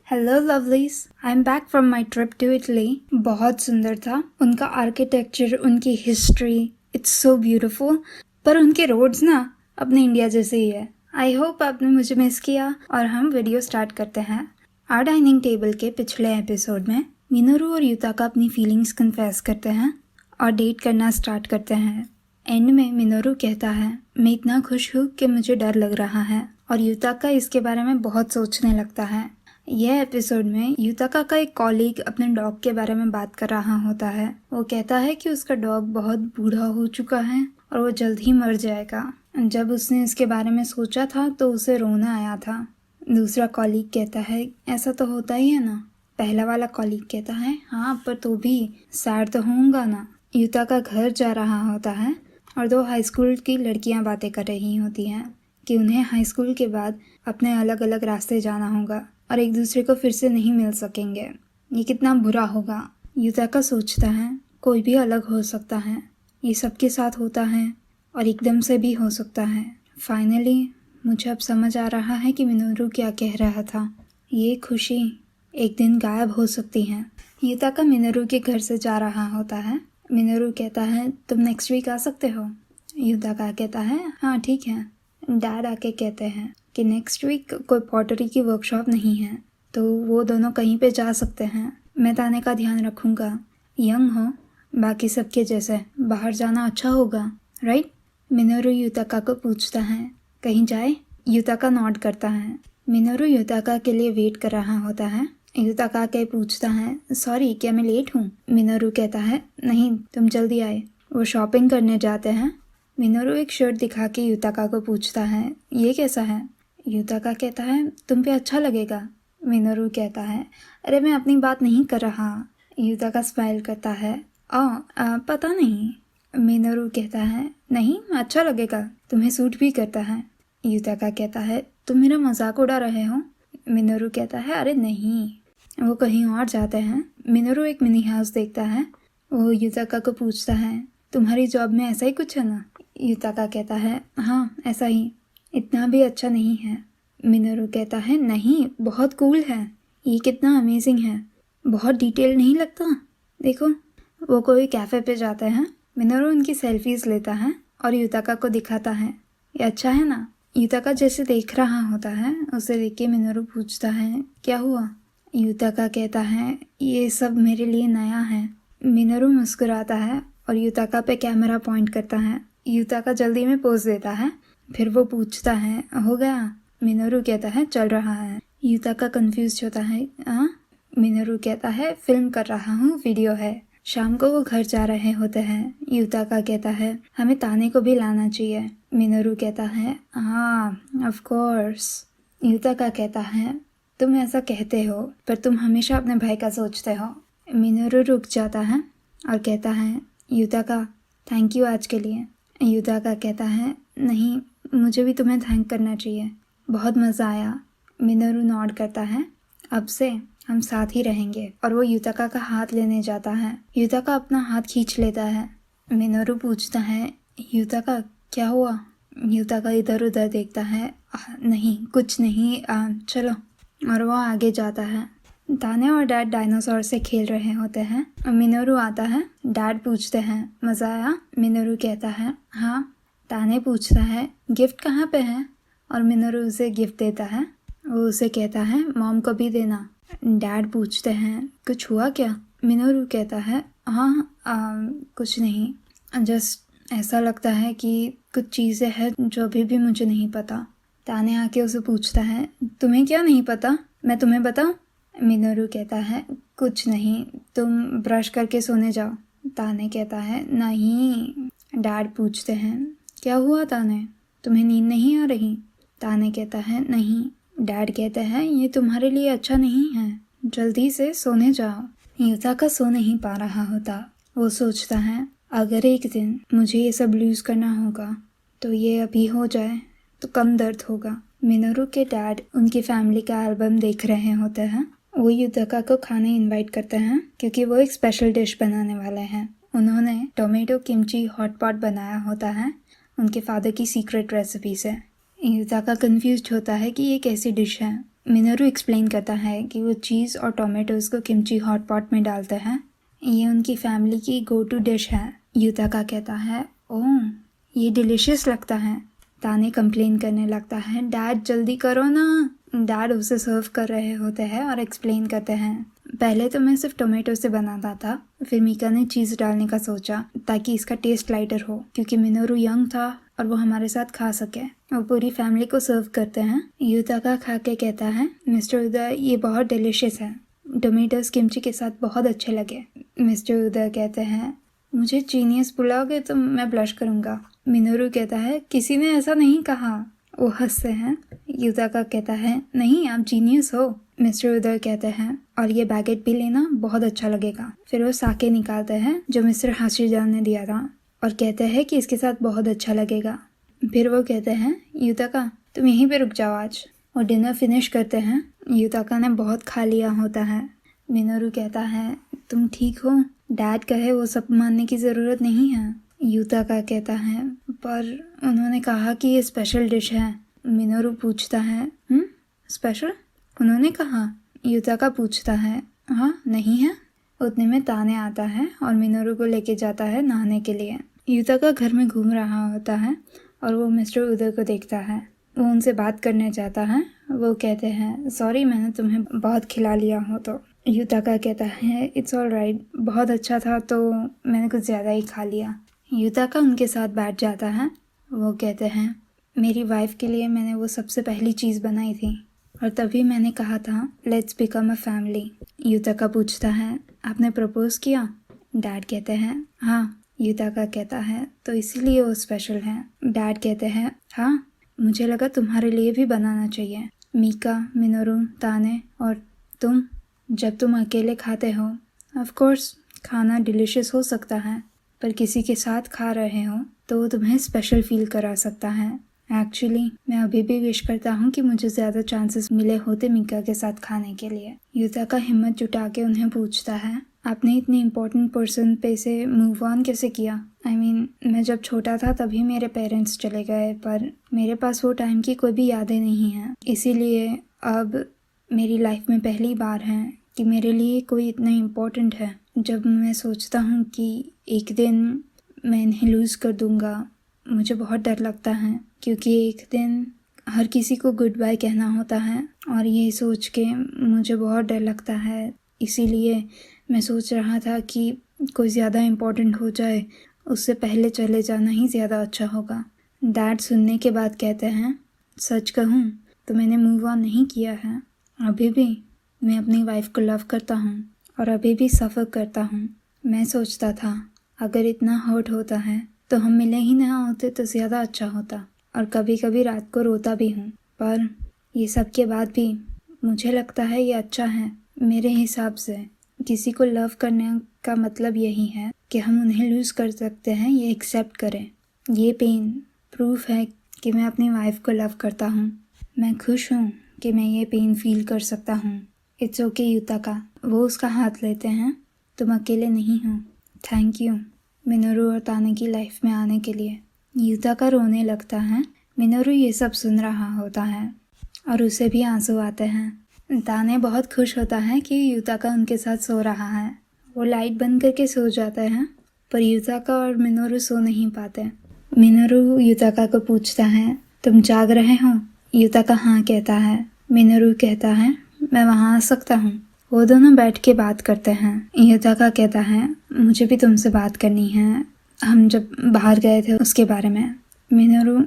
Hello lovelies, I am back from my trip to Italy. बहुत सुंदर था उनका आर्किटेक्चर, उनकी हिस्ट्री, इट्स सो ब्यूटिफुल। पर उनके रोड्स ना अपने इंडिया जैसे ही है। आई होप आपने मुझे मिस किया और हम वीडियो स्टार्ट करते हैं। आर डाइनिंग टेबल के पिछले एपिसोड में मिनोरू और युताका अपनी फीलिंग्स कन्फेस करते हैं और डेट करना स्टार्ट करते हैं। एंड में मिनोरू कहता है, मैं इतना खुश हूँ कि मुझे डर लग रहा है, और युताका इसके बारे में बहुत सोचने लगता है। यह एपिसोड में युताका का एक कॉलीग अपने डॉग के बारे में बात कर रहा होता है। वो कहता है कि उसका डॉग बहुत बूढ़ा हो चुका है और वो जल्द ही मर जाएगा। जब उसने इसके बारे में सोचा था तो उसे रोना आया था। दूसरा कॉलीग कहता है, ऐसा तो होता ही है ना। पहला वाला कॉलीग कहता है, हाँ पर तो भी सैड तो होऊंगा ना। युताका घर जा रहा होता है और दो हाई स्कूल की लड़कियां बातें कर रही होती हैं कि उन्हें हाई स्कूल के बाद अपने अलग अलग रास्ते जाना होगा और एक दूसरे को फिर से नहीं मिल सकेंगे। ये कितना बुरा होगा। युताका सोचता है, कोई भी अलग हो सकता है, ये सबके साथ होता है और एकदम से भी हो सकता है। फाइनली मुझे अब समझ आ रहा है कि मिनोरू क्या कह रहा था। ये खुशी एक दिन गायब हो सकती है। युताका मिनोरू के घर से जा रहा होता है। मिनोरू कहता है, तुम नेक्स्ट वीक आ सकते हो। युताका कहता है, हाँ ठीक है। डैड आके कहते हैं कि नेक्स्ट वीक कोई पॉटरी की वर्कशॉप नहीं है, तो वो दोनों कहीं पे जा सकते हैं। मैं ताने का ध्यान रखूँगा। यंग हो, बाकी सबके जैसे बाहर जाना अच्छा होगा, राइट? मिनोरू युताका को पूछता है, कहीं जाए? युताका नॉड करता है। मिनोरू युताका के लिए वेट कर रहा होता है। युताका के पूछता है, सॉरी क्या मैं लेट हूँ? मिनोरू कहता है, नहीं तुम जल्दी आए। वो शॉपिंग करने जाते हैं। मिनोरू एक शर्ट दिखा के युताका को पूछता है, ये कैसा है? युताका कहता है, तुम पे अच्छा लगेगा। मिनोरू कहता है, अरे मैं अपनी बात नहीं कर रहा। युताका स्माइल करता है, पता नहीं। मिनोरू कहता है, नहीं अच्छा लगेगा, तुम्हें सूट भी करता है। युताका कहता है, तुम मेरा मजाक उड़ा रहे हो? मिनोरू कहता है, अरे नहीं। वो कहीं और जाते हैं। मिनोरू एक मिनी हाउस देखता है। वो युताका को पूछता है, तुम्हारी जॉब में ऐसा ही कुछ है ना? युताका कहता है, हाँ ऐसा ही, इतना भी अच्छा नहीं है। मिनोरू कहता है, नहीं बहुत कूल है, ये कितना अमेजिंग है, बहुत डिटेल नहीं लगता? देखो। वो कोई कैफ़े पे जाते हैं। मिनोरू उनकी सेल्फीज लेता है और युताका को दिखाता है, ये अच्छा है ना? युताका जैसे देख रहा होता है उसे देख के मिनोरू पूछता है, क्या हुआ? युताका कहता है, ये सब मेरे लिए नया है। मिनोरू मुस्कुराता है और युताका पे कैमरा पॉइंट करता है। युताका जल्दी में पोज देता है। फिर वो पूछता है, हो गया? मिनोरू कहता है, चल रहा है। युताका कंफ्यूज होता है, हाँ? मिनोरू कहता है, फिल्म कर रहा हूँ, वीडियो है। शाम को वो घर जा रहे होते हैं। युताका कहता है, हमें ताने को भी लाना चाहिए। मिनोरू कहता है, हाँ ऑफ कोर्स। युताका कहता है, तुम ऐसा कहते हो पर तुम हमेशा अपने भाई का सोचते हो। मिनोरू रुक जाता है और कहता है, युताका थैंक यू आज के लिए। युताका कहता है, नहीं मुझे भी तुम्हें थैंक करना चाहिए, बहुत मज़ा आया। मिनोरू नॉड करता है, अब से हम साथ ही रहेंगे। और वो युताका का हाथ लेने जाता है। युताका अपना हाथ खींच लेता है। मिनोरू पूछता है, युताका क्या हुआ? युताका इधर उधर देखता है, नहीं कुछ नहीं, चलो। और वो आगे जाता है। ताने और डैड डायनासोर से खेल रहे होते हैं। मिनोरू आता है। डैड पूछते हैं, मज़ा आया? मिनोरू कहता है, हाँ। ताने पूछता है, गिफ्ट कहाँ पे है? और मिनोरू उसे गिफ्ट देता है। वो उसे कहता है, मॉम को भी देना। डैड पूछते हैं, कुछ हुआ क्या? मिनोरू कहता है, हाँ कुछ नहीं, जस्ट ऐसा लगता है कि कुछ चीज़ें हैं जो अभी भी मुझे नहीं पता। ताने आके उसे पूछता है, तुम्हें क्या नहीं पता, मैं तुम्हें बताऊँ? मिनोरू कहता है, कुछ नहीं, तुम ब्रश करके सोने जाओ। ताने कहता है, नहीं। डैड पूछते हैं, क्या हुआ ताने, तुम्हें नींद नहीं आ रही? ताने कहता है, नहीं। डैड कहते हैं, ये तुम्हारे लिए अच्छा नहीं है, जल्दी से सोने जाओ। युताका सो नहीं पा रहा होता। वो सोचता है, अगर एक दिन मुझे ये सब लूज़ करना होगा तो ये अभी हो जाए तो कम दर्द होगा। मिनोरू के डैड उनकी फैमिली का एल्बम देख रहे होते हैं। वो युताका को खाने इनवाइट करते हैं क्योंकि वो एक स्पेशल डिश बनाने वाले हैं। उन्होंने टोमेटो किमची हॉट पॉट बनाया होता है उनके फादर की सीक्रेट रेसिपी से। युताका कंफ्यूज होता है कि ये कैसी डिश है। मिनोरू एक्सप्लेन करता है कि वो चीज़ और टोमेटोज़ को किमची हॉट पॉट में डालते हैं, ये उनकी फैमिली की गो टू डिश है। युताका कहता है ओह ये डिलिशियस लगता है। ताने कंप्लेन करने लगता है डैड जल्दी करो ना। डैड उसे सर्व कर रहे होते हैं और एक्सप्लेन करते हैं पहले तो मैं सिर्फ टोमेटो से बनाता था, फिर मीका ने चीज़ डालने का सोचा ताकि इसका टेस्ट लाइटर हो, क्योंकि मिनोरू यंग था और वो हमारे साथ खा सके। वो पूरी फैमिली को सर्व करते हैं। युताका खा के कहता है मिस्टर उदय ये बहुत डिलिशियस है, टोमेटोज किमची के साथ बहुत अच्छे लगे। मिस्टर उदय कहते हैं मुझे जीनियस बुलाओगे तो मैं ब्लश करूँगा। मिनोरू कहता है किसी ने ऐसा नहीं कहा। वो हंसते हैं। युताका कहता है नहीं आप जीनियस हो। मिस्टर उदय कहते हैं और ये बैगेट भी लेना बहुत अच्छा लगेगा। फिर वो साके निकालते हैं जो मिस्टर हाशिजान ने दिया था और कहते हैं कि इसके साथ बहुत अच्छा लगेगा। फिर वो कहते हैं युताका तुम यहीं पे रुक जाओ आज। और डिनर फिनिश करते हैं। युताका ने बहुत खा लिया होता है। मिनोरू कहता है तुम ठीक हो, डैड कहे वो सब मानने की ज़रूरत नहीं है। युताका कहता है पर उन्होंने कहा कि ये स्पेशल डिश है। मिनोरू पूछता है स्पेशल उन्होंने कहा? युताका पूछता है हाँ नहीं है। उतने में ताने आता है और मिनोरू को लेके जाता है नहाने के लिए। युताका घर में घूम रहा होता है और वो मिस्टर उदय को देखता है। वो उनसे बात करने जाता है। वो कहते हैं सॉरी मैंने तुम्हें बहुत खिला लिया हो तो। युताका कहता है इट्स ऑल राइट, बहुत अच्छा था तो मैंने कुछ ज़्यादा ही खा लिया। युताका उनके साथ बैठ जाता है। वो कहते हैं मेरी वाइफ के लिए मैंने वो सबसे पहली चीज़ बनाई थी और तभी मैंने कहा था लेट्स बिकम अ फैमिली। युताका पूछता है आपने प्रपोज किया? डैड कहते हैं हाँ। युताका कहता है तो इसीलिए वो स्पेशल है। डैड कहते हैं हाँ मुझे लगा तुम्हारे लिए भी बनाना चाहिए। मीका, मिनोरू, ताने और तुम, जब तुम अकेले खाते हो ऑफ कोर्स खाना डिलिशियस हो सकता है, पर किसी के साथ खा रहे हो तो वो तुम्हें स्पेशल फील करा सकता है। एक्चुअली मैं अभी भी विश करता हूँ कि मुझे ज़्यादा चांसेस मिले होते मीका के साथ खाने के लिए। युताका हिम्मत जुटा के उन्हें पूछता है आपने इतनी इम्पोर्टेंट पर्सन पे से मूव ऑन कैसे किया? I mean, मैं जब छोटा था तभी मेरे पेरेंट्स चले गए, पर मेरे पास वो टाइम की कोई भी यादें नहीं हैं। इसीलिए अब मेरी लाइफ में पहली बार है कि मेरे लिए कोई इतना इम्पोर्टेंट है। जब मैं सोचता हूँ कि एक दिन मैं इन्हें लूज़ कर दूँगा, मुझे बहुत डर लगता है, क्योंकि एक दिन हर किसी को गुड बाय कहना होता है और ये सोच के मुझे बहुत डर लगता है। इसीलिए मैं सोच रहा था कि कोई ज़्यादा इम्पोर्टेंट हो जाए उससे पहले चले जाना ही ज़्यादा अच्छा होगा। डैड सुनने के बाद कहते हैं सच कहूँ तो मैंने मूव ऑन नहीं किया है। अभी भी मैं अपनी वाइफ को लव करता हूँ और अभी भी सफ़र करता हूँ। मैं सोचता था अगर इतना हर्ट होता है तो हम मिले ही ना होते तो ज़्यादा अच्छा होता, और कभी कभी रात को रोता भी हूँ, पर ये सब के बाद भी मुझे लगता है ये अच्छा है। मेरे हिसाब से किसी को लव करने का मतलब यही है कि हम उन्हें लूज़ कर सकते हैं, ये एक्सेप्ट करें। ये पेन प्रूफ है कि मैं अपनी वाइफ को लव करता हूँ। मैं खुश हूँ कि मैं ये पेन फील कर सकता हूँ। It's okay युताका। वो उसका हाथ लेते हैं। तुम अकेले नहीं हो। थैंक यू मिनोरू और ताने की लाइफ में आने के लिए। युताका रोने लगता है। मिनोरू ये सब सुन रहा होता है और उसे भी आंसू आते हैं। ताने बहुत खुश होता है कि युताका उनके साथ सो रहा है। वो लाइट बंद करके सो जाते हैं, पर युताका और मिनोरू सो नहीं पाते। मिनोरू युताका को पूछता है तुम जाग रहे हो? युताका हाँ कहता है। मिनोरू कहता है मैं वहाँ आ सकता हूँ। वो दोनों बैठ के बात करते हैं। युताका कहता है मुझे भी तुमसे बात करनी है, हम जब बाहर गए थे उसके बारे में। मिनोरू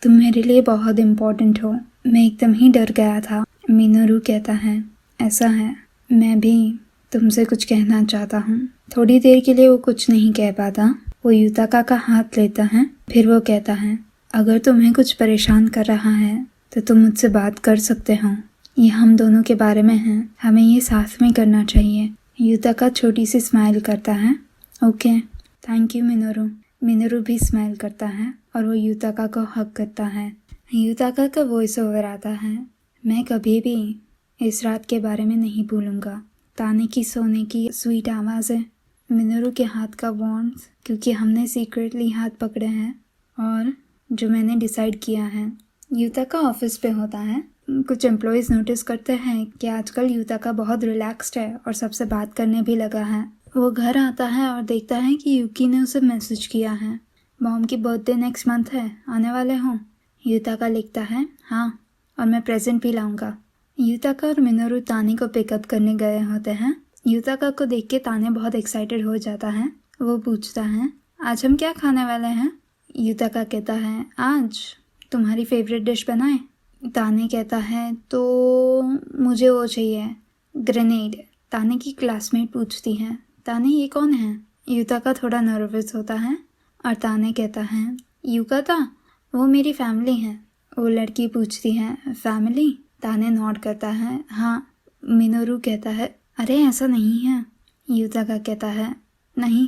तुम मेरे लिए बहुत इम्पोर्टेंट हो। मैं एकदम ही डर गया था। मिनोरू कहता है ऐसा है, मैं भी तुमसे कुछ कहना चाहता हूँ। थोड़ी देर के लिए वो कुछ नहीं कह पाता। वो युताका का हाथ लेता है। फिर वो कहता है अगर तुम्हें कुछ परेशान कर रहा है तो तुम मुझसे बात कर सकते हो। ये हम दोनों के बारे में है, हमें ये साथ में करना चाहिए। युताका छोटी सी स्माइल करता है। Okay thank you Minoru. Minoru भी स्माइल करता है और वो युताका को हग करता है। युताका का वॉइस ओवर आता है मैं कभी भी इस रात के बारे में नहीं भूलूंगा। ताने की सोने की स्वीट आवाज़ें, मिनोरू के हाथ का वार्मथ क्योंकि हमने सीक्रेटली हाथ पकड़े हैं, और जो मैंने डिसाइड किया है। युताका ऑफिस पे होता है। कुछ एम्प्लॉयज़ नोटिस करते हैं कि आजकल युताका बहुत रिलैक्स्ड है और सबसे बात करने भी लगा है। वो घर आता है और देखता है कि युकी ने उसे मैसेज किया है, मॉम की बर्थडे नेक्स्ट मंथ है, आने वाले हों। युताका लिखता है, हाँ, और मैं प्रेजेंट भी लाऊंगा। युताका और मिनोरू ताने को पिकअप करने गए होते हैं। युताका को देख के ताने बहुत एक्साइटेड हो जाता है। वो पूछता है, आज हम क्या खाने वाले हैं? युताका कहता है, आज तुम्हारी फेवरेट डिश बनाए। ताने कहता है, तो मुझे वो चाहिए, ग्रेनेड। ताने की क्लासमेट पूछती है, ताने ये कौन है? युताका थोड़ा नर्वस होता है और ताने कहता है, युकाता, वो मेरी फैमिली है। वो लड़की पूछती है, फैमिली? ताने नॉट करता है, हाँ। मिनोरू कहता है, अरे ऐसा नहीं है। युताका कहता है, नहीं,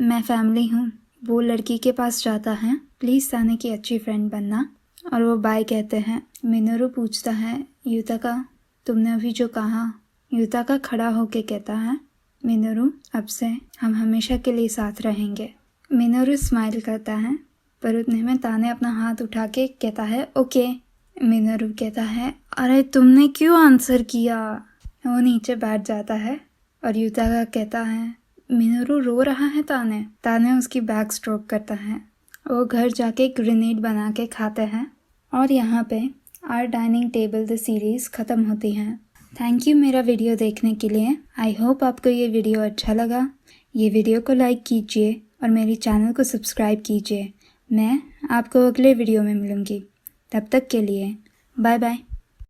मैं फैमिली हूँ। वो लड़की के पास जाता है, प्लीज़ ताने की अच्छी फ्रेंड बनना, और वो बाय कहते हैं। मिनोरू पूछता है, युताका, तुमने अभी जो कहा? युताका खड़ा होके कहता है, मिनोरू, अब से हम हमेशा के लिए साथ रहेंगे। मिनोरू स्माइल करता है, पर उतने में ताने अपना हाथ उठा के कहता है, ओके। मिनोरू कहता है, अरे तुमने क्यों आंसर किया? वो नीचे बैठ जाता है और युताका कहता है, मिनोरू रो रहा है ताने। ताने उसकी बैक स्ट्रोक करता है। वो घर जाके ग्रेनेड बना के खाते हैं और यहाँ पे our dining table the series ख़त्म होती है। थैंक यू मेरा वीडियो देखने के लिए। आई होप आपको ये वीडियो अच्छा लगा। ये वीडियो को लाइक कीजिए और मेरे चैनल को सब्सक्राइब कीजिए। मैं आपको अगले वीडियो में मिलूँगी। तब तक के लिए बाय बाय।